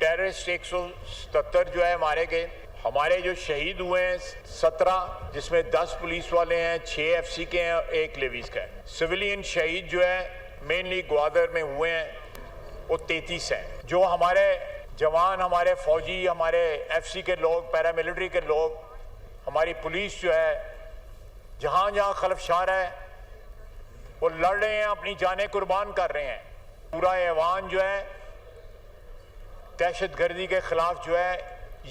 Terrorist 177 जो है मारे गए। हमारे जो शहीद हुए हैं 17, जिसमें 10 पुलिस वाले हैं, 6 FC के हैं, 1 लेवीज का है। सिविलियन शहीद जो है मेनली ग्वादर में हुए हैं वो 33 हैं। जो हमारे जवान, हमारे फौजी, हमारे FC के लोग, पैरामिलिट्री के लोग, हमारी पुलिस जो है जहाँ जहाँ खलफशार है वो लड़ रहे हैं, अपनी जानें कुर्बान कर रहे हैं। पूरा ऐवान जो है दहशतगर्दी के खिलाफ जो है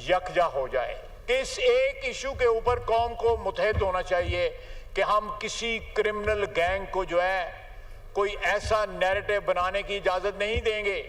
यकजा हो जाए। इस एक इशू के ऊपर कौम को मुतहद होना चाहिए कि हम किसी क्रिमिनल गैंग को जो है कोई ऐसा नैरेटिव बनाने की इजाजत नहीं देंगे।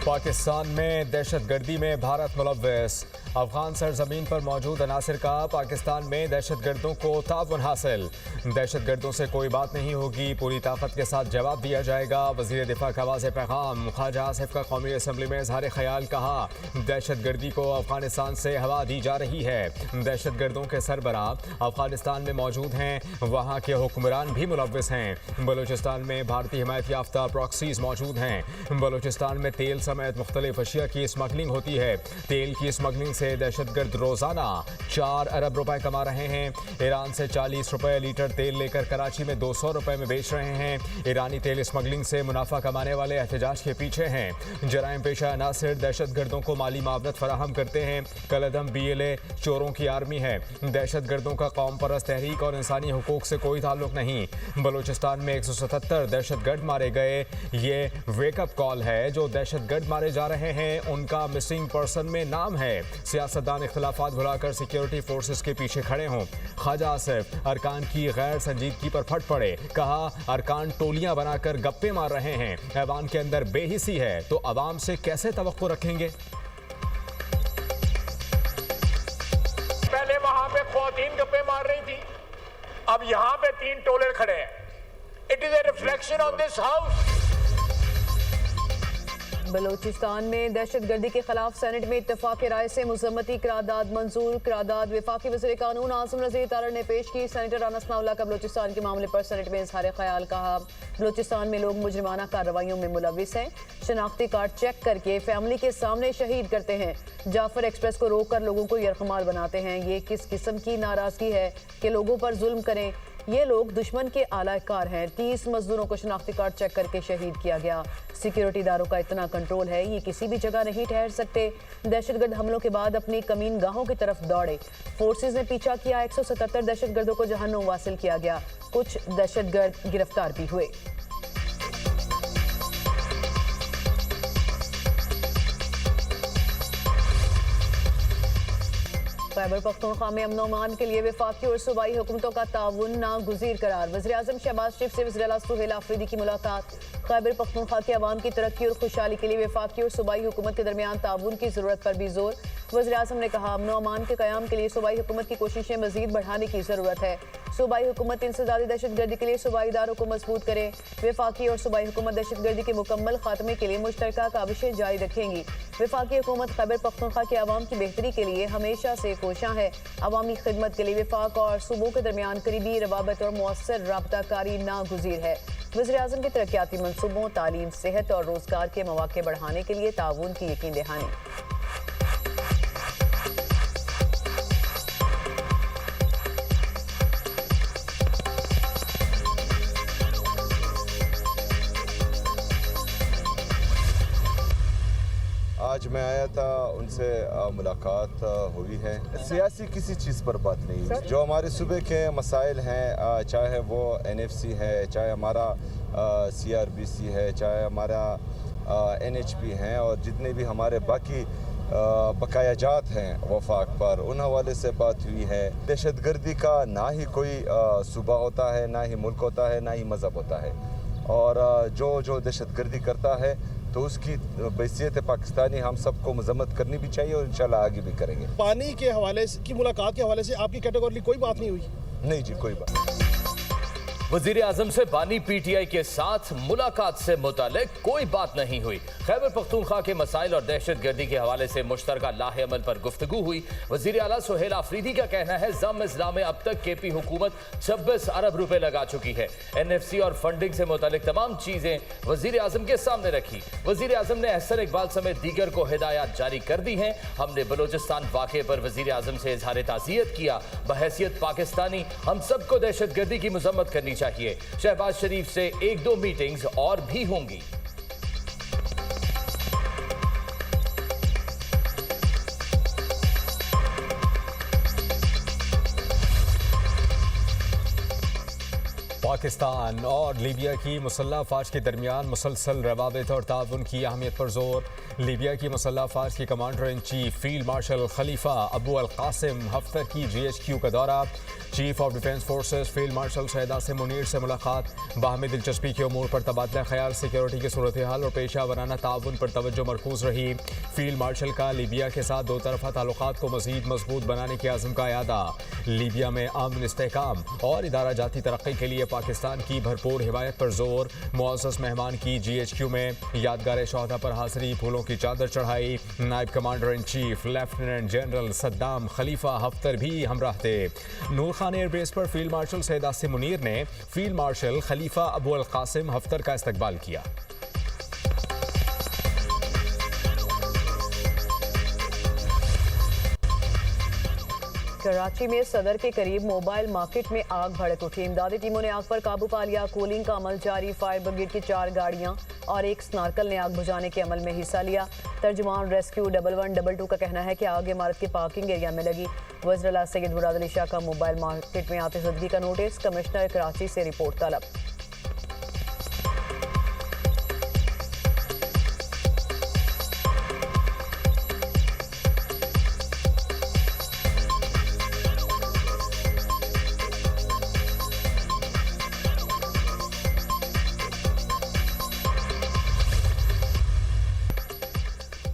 पाकिस्तान में दहशतगर्दी में भारत मुलव्वस। अफगान सरजमीन पर मौजूद अनासिर का पाकिस्तान में दहशतगर्दों को ताउन हासिल। दहशतगर्दों से कोई बात नहीं होगी, पूरी ताकत के साथ जवाब दिया जाएगा। वज़ीर दिफा का वाज़ेह पैगाम। ख्वाजा आसिफ का कौमी असम्बली में इज़हार ख्याल। कहा, दहशतगर्दी को अफगानिस्तान से हवा दी जा रही है। दहशतगर्दों के सरबरा अफगानिस्तान में मौजूद हैं, वहाँ के हुक्मरान भी मुलव्वस हैं। बलूचिस्तान में भारतीय हिमायत याफ्ता प्रॉक्सीज मौजूद हैं। बलूचिस्तान में तेल समेत मुख्तलिफ अशिया की स्मगलिंग होती है। तेल की स्मगलिंग से दहशतगर्द रोजाना 4 अरब रुपए कमा रहे हैं। ईरान से 40 रुपए लीटर तेल लेकर कराची में 200 रुपए में बेच रहे हैं। ईरानी तेल स्मगलिंग से मुनाफा कमाने वाले एहतजाज के पीछे हैं। जराइम पेशा अनासिर दहशतगर्दों को माली मावनत फराहम करते हैं। कलअदम BLA चोरों की आर्मी है। दहशतगर्दों का कौम परस्त तहरीक और इंसानी हुकूक से कोई ताल्लुक नहीं। बलूचिस्तान में 177 दहशतगर्द मारे गए। ये वेकअप कॉल है। जो दहशतगर्द मारे जा रहे हैं उनका मिसिंग पर्सन में नाम है। सियासतदान इख्तिलाफात भुलाकर सिक्योरिटी फोर्सेस के पीछे खड़े हों। ख्वाजा आसिफ अरकान की गैर संजीदगी पर फट पड़े। कहा, अरकान टोलियां बनाकर गप्पे मार रहे हैं। ऐवान के अंदर बेहिसी है तो अवाम से कैसे तवक्को रखेंगे। पहले वहां पे ख्वातीन गप्पे मार रही थी, अब यहाँ पे 3 टोले खड़े हैं। It is a reflection of this house. Balochistan में दहशतगर्दी के खिलाफ सेनेट में इत्तफाक राय से मुज़म्मती करारदाद मंजूर। करारदाद वफाकी वज़ीर कानून आसिम रज़ी तारड़ ने पेश की। सेनेटर अनस नाउल्लाह का बलूचिस्तान के मामले पर सेनेट में इज़हार ख्याल। कहा, बलूचिस्तान में लोग मुजरिमाना कार्रवाइयों में मुलविस हैं। शनाख्ती कार्ड चेक करके फैमिली के सामने शहीद करते हैं। जाफर एक्सप्रेस को रोक कर लोगों को यरगमाल बनाते हैं। ये किस किस्म की नाराजगी है कि लोगों पर जुल्म करें। ये लोग दुश्मन के आलाकार हैं। 30 मजदूरों को शनाख्ती कार्ड चेक करके शहीद किया गया। सिक्योरिटी इदारों का इतना कंट्रोल है, ये किसी भी जगह नहीं ठहर सकते। दहशतगर्द हमलों के बाद अपनी कमीन गाहों की तरफ दौड़े। फोर्सेज ने पीछा किया। 177 दहशतगर्दों को जहन्नुम वासिल किया गया। कुछ दहशतगर्द गिरफ्तार भी हुए। खैबर पख्तूनख्वा में अमन अमान के लिए वफाकी और सूबाई हुकूमतों का ताउन नागुज़ीर करार। वज़ीर आज़म शहबाज शरीफ से वज़ीर आला सुहेल आफरीदी की मुलाकात। खैबर पख्तूनख्वा के अवाम की तरक्की और खुशहाली के लिए वफाकी और सूबाई हुकूमत के दरमियान ताउन की ज़रूरत पर भी जोर। वज़ीर आज़म ने कहा, अमन अमान के क़याम के लिए सूबाई हुकूमत की कोशिशें मज़ीद बढ़ाने की ज़रूरत है। सूबाई हुकूमत इंसदादी दहशतगर्दी के लिए सूबाई इदारों को मजबूत करे। वफाकी और सूबाई हुकूमत दहशतगर्दी के मुकम्मल खात्मे के लिए मुश्तरका काविशें जारी रखेंगी। वफाकी हुकूमत खैबर पख्तूनख्वा के अवाम की बेहतरी के लिए हमेशा से कोशां है। अवामी खिदमत के लिए वफाक और सूबों के दरमियान करीबी रवाबत और मौसर राबताकारी नागुज़ीर है। वज़ीर आज़म के तरक्याती मनसूबों, तालीम, सेहत और रोज़गार के मौके बढ़ाने के लिए ताउन की यकीन दहानी। आज मैं आया था, उनसे मुलाकात हुई है। सियासी किसी चीज़ पर बात नहीं हुई। जो हमारे सूबे के मसाइल हैं, चाहे वो NFC है, चाहे हमारा CRBC है, चाहे हमारा NHP हैं, और जितने भी हमारे बाकी बकायाजात हैं वफाक पर, उन हवाले से बात हुई है। दहशतगर्दी का ना ही कोई सूबा होता है, ना ही मुल्क होता है, ना ही मज़हब होता है। और जो दहशतगर्दी करता है तो उसकी बैसियत पाकिस्तानी हम सबको मजम्मत करनी भी चाहिए और इंशाल्लाह आगे भी करेंगे। पानी के हवाले की मुलाकात के हवाले से आपकी कैटेगरी कोई बात नहीं हुई? नहीं जी, कोई बात। वजीर आजम से बानी पीटीआई के साथ मुलाकात से मुतालिक कोई बात नहीं हुई। खैबर पख्तूनख्वा के मसाइल और दहशतगर्दी के हवाले से मुश्तरका लाहे अमल पर गुफ्तगू हुई। वजीर आला सुहेल आफरीदी का कहना है जम इस्लाह में अब तक केपी हुकूमत 26 अरब रुपए लगा चुकी है। एनएफसी और फंडिंग से मुतालिक तमाम चीजें वजीर आजम के सामने रखी। वजीर आजम ने अहसन इकबाल समेत दीगर को हिदायत जारी कर दी हैं। हमने बलोचिस्तान वाक़े पर वजीर आजम से इजहार ताज़ियत किया। बहैसियत पाकिस्तानी हम सबको दहशतगर्दी की मजम्मत करनी चाहिए। शहबाज शरीफ से 1-2 मीटिंग्स और भी होंगी। पाकिस्तान और लीबिया की मुसल्लह अफवाज के दरमियान मुसलसल रवाबित और ताउन की अहमियत पर जोर। लीबिया की मुसल्लह अफवाज के commander in chief field marshal Khalifa Abu al Qasim Haftar की GHQ का दौरा। Chief of defence forces field marshal Syed Asim Munir से मुलाकात। बाहमी दिलचस्पी के उमूर पर तबादला ख्याल, सिक्योरिटी की सूरत हाल और पेशा वराना ताउन पर तवज्जो मरकूज रही। फील्ड मार्शल का लीबिया के साथ दो तरफा ताल्लुकात को मजीद मजबूत बनाने के आज़म का यादा। लीबिया में अमन, इस्तेहकाम और इदारा जाती तरक्की के लिए पाकिस्तान की भरपूर हिमायत पर जोर। मुअज़्ज़ज़ मेहमान की GHQ में यादगार शहादा पर हाज़िरी, फूलों की चादर चढ़ाई। नायब commander in chief lieutenant general Saddam Khalifa Haftar भी हमराह थे। नूर खान एयरबेस पर फील्ड मार्शल सैयद आसिम मुनीर ने field marshal Khalifa Abu al Qasim Haftar का इस्तकबाल किया। कराची में सदर के करीब मोबाइल मार्केट में आग भड़क उठी। इमदादी टीमों ने आग पर काबू पा लिया। कूलिंग का अमल जारी। फायर ब्रिगेड की 4 गाड़ियां और एक स्नार्कल ने आग बुझाने के अमल में हिस्सा लिया। तर्जुमान रेस्क्यू 1122 का कहना है कि आग इमारत के पार्किंग एरिया में लगी। वज़ीर-ए-आला सैयद मुराद अली शाह का मोबाइल मार्केट में आतिशबाजी का नोटिस। कमिश्नर कराची से रिपोर्ट तलब।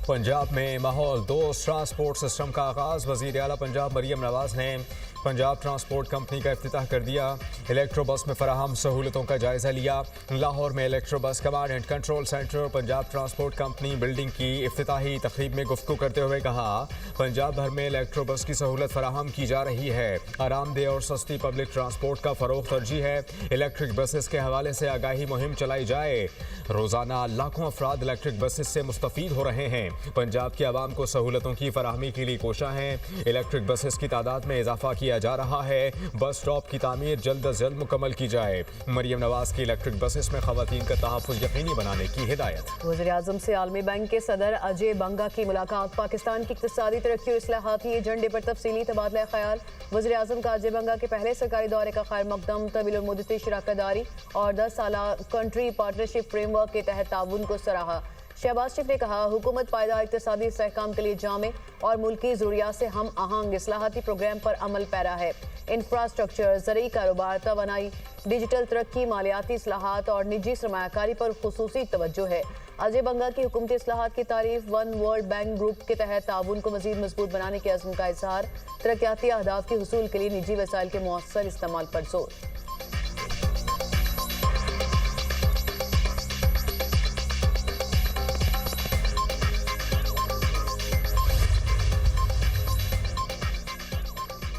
पंजाब में माहौल दोस्त ट्रांसपोर्ट सिस्टम का आगाज। वज़ीर आला पंजाब मरियम नवाज ने पंजाब ट्रांसपोर्ट कंपनी का इफ्तिताह कर दिया। इलेक्ट्रो बस में फराहम सहूलतों का जायजा लिया। लाहौर में इलेक्ट्रो बस command and control centre Punjab transport company building की इफ्तिताही तकरीब में गुफ्तगू करते हुए कहा, पंजाब भर में इलेक्ट्रो बस की सहूलत फराहम की जा रही है। आरामदेह और सस्ती पब्लिक ट्रांसपोर्ट का फरोग तरजीह है। इलेक्ट्रिक बसेस के हवाले से आगाही मुहिम चलाई जाए। रोजाना लाखों अफराद इलेक्ट्रिक बसेस से मुस्तफीद हो रहे हैं। पंजाब की आवाम को सहूलतों की फराहमी के लिए कोशा है। इलेक्ट्रिक बसेस की तादाद में इजाफा किया जा रहा है। बस स्टॉप की तामीर जल्द अज जल्द मुकम्मल की जाए। मरियम नवाज की इलेक्ट्रिक बसेस में खवातीन का तहफ़्फ़ुज़ यकीनी बनाने की हिदायत। वज़ीर आज़म से आलमी बैंक के सदर अजय बंगा की मुलाकात। पाकिस्तान की इक़्तिसादी तरक्की और इस्लाहाती एजेंडे पर तफसीली तबादला ख्याल। वज़ीर आज़म का अजय बंगा के पहले सरकारी दौरे का खैर मकदम। तवील और मुद्दती शराकतदारी और 10 साला कंट्री पार्टनरशिप फ्रेमवर्क के तहत ताउन को सराहा। शहबाज शरीफ ने कहा, हुकूमत पायदार इक़्तिसादी इस्तेहकाम के लिए जामे और मुल्की ज़रूरियात से हम आहंग इस्लाहाती प्रोग्राम पर अमल पैरा है। इंफ्रास्ट्रक्चर, ज़रूरी कारोबार, तवानाई, डिजिटल तरक्की, मालियाती इस्लाहात और निजी सरमायाकारी पर खुसूसी तवज्जो है। अजय बंगा की हुकूमती इस्लाहात की तारीफ। वन वर्ल्ड बैंक ग्रुप के तहत ताउन को मजीद मजबूत बनाने के अज़्म का इज़हार। तरक्याती अहदाफ के हुसूल के लिए निजी वसाइल के मौसर इस्तेमाल पर जोर।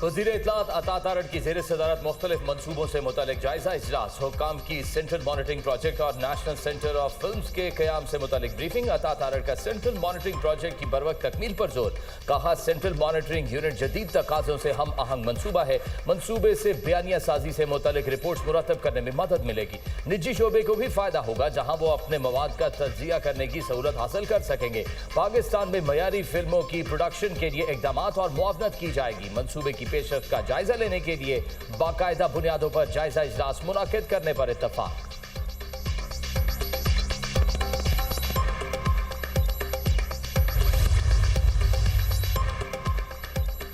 वज़ीर इत्तलात अता तारड़ की ज़ेर सदारत मुख्तलिफ मनसूबों से मुतालिक जायजा इजलास। हुक्काम की सेंट्रल मॉनिटरिंग प्रोजेक्ट और नेशनल सेंटर ऑफ फिल्म्स के क़याम से मुतालिक ब्रीफिंग। अता तारड़ का सेंट्रल मॉनिटरिंग प्रोजेक्ट की बरवक्त तकमील पर जोर। कहा, सेंट्रल मॉनिटरिंग यूनिट जदीद तकाज़ों से हम आहंग मनसूबा है। मनसूबे से बयानिया साजी से मुतालिक रिपोर्ट्स मुरतब करने में मदद मिलेगी। निजी शोबे को भी फ़ायदा होगा, जहाँ वो अपने मवाद का तज्जिया करने की सहूलत हासिल कर सकेंगे। पाकिस्तान में मयारी फिल्मों की प्रोडक्शन के लिए इक़दामात और मुआवनत की जाएगी। मनसूबे की पेशरफ्त का जायजा लेने के लिए बाकायदा बुनियादों पर जायजा इजलास मुनाकिद करने पर इत्तफाक।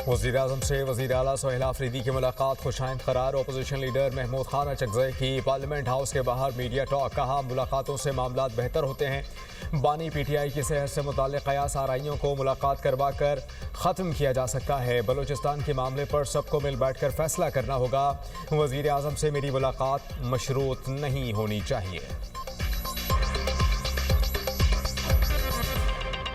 वज़ीर आज़म से वज़ीर आला सुहेल आफरीदी की मुलाकात खुशाइंद करार। अपोजिशन लीडर महमूद खान अचकज़ई की पार्लियामेंट हाउस के बाहर मीडिया टॉक। कहा मुलाकातों से मामलात बेहतर होते हैं। बानी PTI की सेहत से मुताल्लिक़ कयास आराइयों को मुलाकात करवा कर ख़त्म किया जा सकता है। बलूचिस्तान के मामले पर सबको मिल बैठ कर फैसला करना होगा। वज़ीर आज़म से मेरी मुलाकात मशरूत नहीं होनी चाहिए।